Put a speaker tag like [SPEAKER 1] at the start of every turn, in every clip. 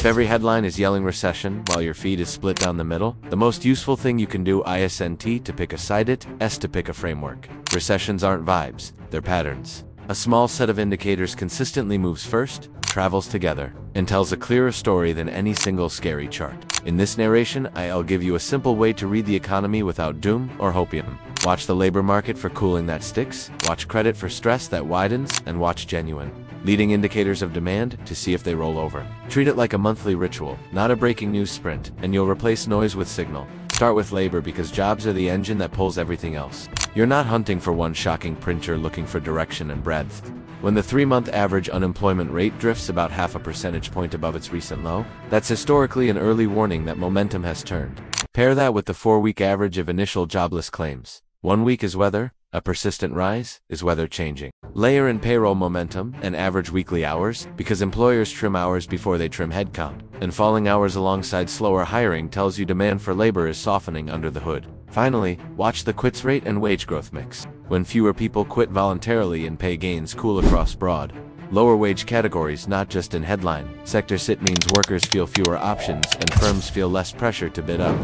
[SPEAKER 1] If every headline is yelling recession while your feed is split down the middle, the most useful thing you can do isn't to pick a side, it's to pick a framework. Recessions aren't vibes, they're patterns. A small set of indicators consistently moves first, travels together, and tells a clearer story than any single scary chart. In this narration, I'll give you a simple way to read the economy without doom or hopium. Watch the labor market for cooling that sticks, watch credit for stress that widens, and watch genuine leading indicators of demand to see if they roll over. Treat it like a monthly ritual, not a breaking news sprint, and you'll replace noise with signal. Start with labor because jobs are the engine that pulls everything else. You're not hunting for one shocking print, you're looking for direction and breadth. When the 3-month average unemployment rate drifts about half a percentage point above its recent low, that's historically an early warning that momentum has turned. Pair that with the 4-week average of initial jobless claims. 1 week is weather, a persistent rise is weather changing. Layer in payroll momentum and average weekly hours, because employers trim hours before they trim headcount, and falling hours alongside slower hiring tells you demand for labor is softening under the hood. Finally, watch the quits rate and wage growth mix. When fewer people quit voluntarily and pay gains cool across broad, lower wage categories, not just in headline sectors, it means workers feel fewer options and firms feel less pressure to bid up.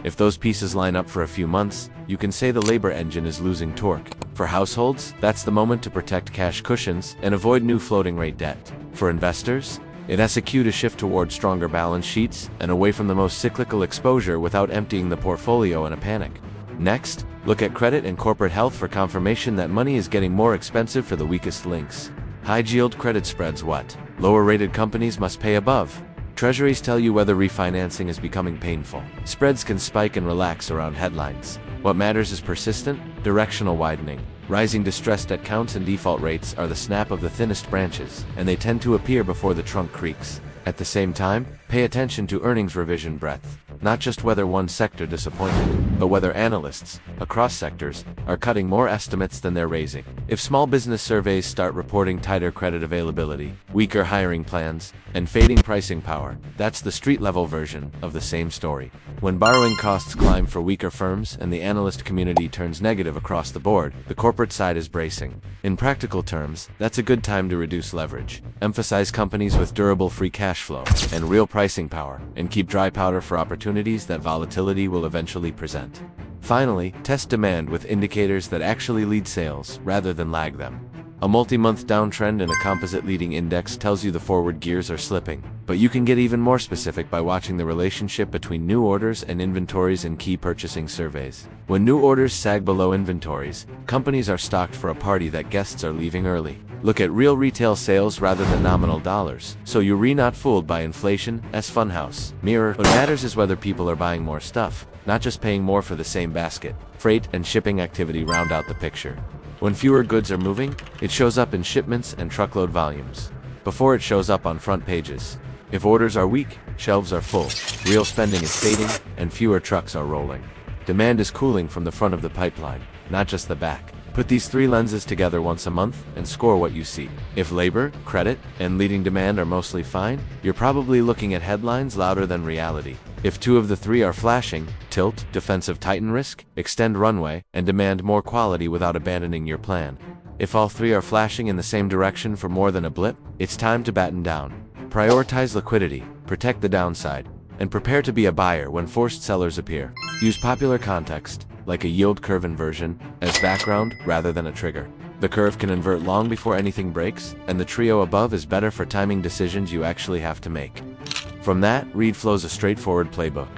[SPEAKER 1] If those pieces line up for a few months, you can say the labor engine is losing torque. For households, that's the moment to protect cash cushions and avoid new floating rate debt. For investors, it has a cue to shift toward stronger balance sheets and away from the most cyclical exposure without emptying the portfolio in a panic. Next, look at credit and corporate health for confirmation that money is getting more expensive for the weakest links. High-yield credit spreads what? Lower-rated companies must pay above. Treasuries tell you whether refinancing is becoming painful. Spreads can spike and relax around headlines. What matters is persistent, directional widening. Rising distressed debt counts and default rates are the snap of the thinnest branches, and they tend to appear before the trunk creaks. At the same time, pay attention to earnings revision breadth. Not just whether one sector disappointed, but whether analysts, across sectors, are cutting more estimates than they're raising. If small business surveys start reporting tighter credit availability, weaker hiring plans, and fading pricing power, that's the street-level version of the same story. When borrowing costs climb for weaker firms and the analyst community turns negative across the board, the corporate side is bracing. In practical terms, that's a good time to reduce leverage, emphasize companies with durable free cash flow and real pricing power, and keep dry powder for opportunities that volatility will eventually present. Finally, test demand with indicators that actually lead sales rather than lag them. A multi-month downtrend in a composite leading index tells you the forward gears are slipping, but you can get even more specific by watching the relationship between new orders and inventories in key purchasing surveys. When new orders sag below inventories, companies are stocked for a party that guests are leaving early. Look at real retail sales rather than nominal dollars, so you're not fooled by inflation as funhouse. Mirror, what matters is whether people are buying more stuff, not just paying more for the same basket. Freight and shipping activity round out the picture. When fewer goods are moving, it shows up in shipments and truckload volumes, before it shows up on front pages. If orders are weak, shelves are full, real spending is fading, and fewer trucks are rolling. Demand is cooling from the front of the pipeline, not just the back. Put these 3 lenses together once a month and score what you see. If labor, credit, and leading demand are mostly fine, you're probably looking at headlines louder than reality. If 2 of the 3 are flashing, tilt, defensive tighten risk, extend runway, and demand more quality without abandoning your plan. If all 3 are flashing in the same direction for more than a blip, it's time to batten down. Prioritize liquidity, protect the downside, and prepare to be a buyer when forced sellers appear. Use popular context, like a yield curve inversion, as background rather than a trigger. The curve can invert long before anything breaks, and the trio above is better for timing decisions you actually have to make. From that, read flows a straightforward playbook.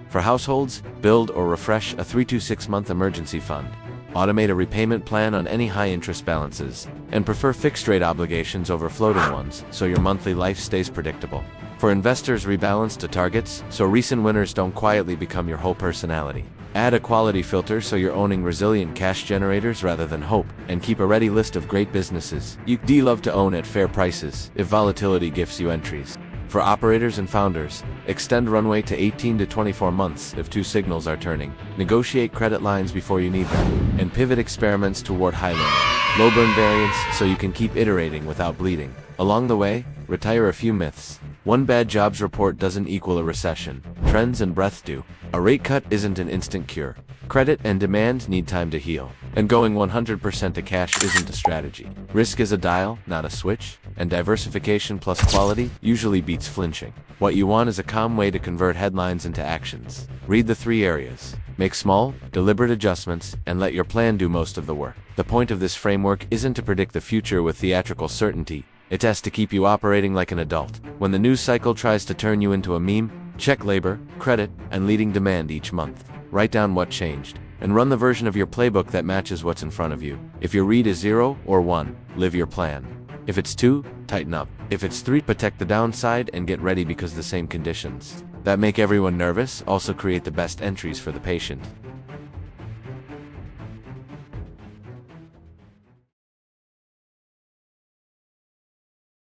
[SPEAKER 1] For households, build or refresh a 3 to 6 month emergency fund. Automate a repayment plan on any high-interest balances, and prefer fixed-rate obligations over floating ones so your monthly life stays predictable. For investors, rebalance to targets so recent winners don't quietly become your whole personality. Add a quality filter so you're owning resilient cash generators rather than hope, and keep a ready list of great businesses you'd love to own at fair prices if volatility gifts you entries. For operators and founders, extend runway to 18 to 24 months if 2 signals are turning. Negotiate credit lines before you need them, and pivot experiments toward high limit, low burn variants so you can keep iterating without bleeding. Along the way, retire a few myths. 1 bad jobs report doesn't equal a recession. Trends and breadth do. A rate cut isn't an instant cure. Credit and demand need time to heal. And going 100% to cash isn't a strategy. Risk is a dial, not a switch. and diversification plus quality usually beats flinching. What you want is a calm way to convert headlines into actions. Read the 3 areas. Make small, deliberate adjustments, and let your plan do most of the work. The point of this framework isn't to predict the future with theatrical certainty. It has to keep you operating like an adult. When the news cycle tries to turn you into a meme, check labor, credit, and leading demand each month. Write down what changed, and run the version of your playbook that matches what's in front of you. If your read is 0 or 1, live your plan. If it's 2, tighten up. If it's 3, protect the downside and get ready because the same conditions that make everyone nervous also create the best entries for the patient.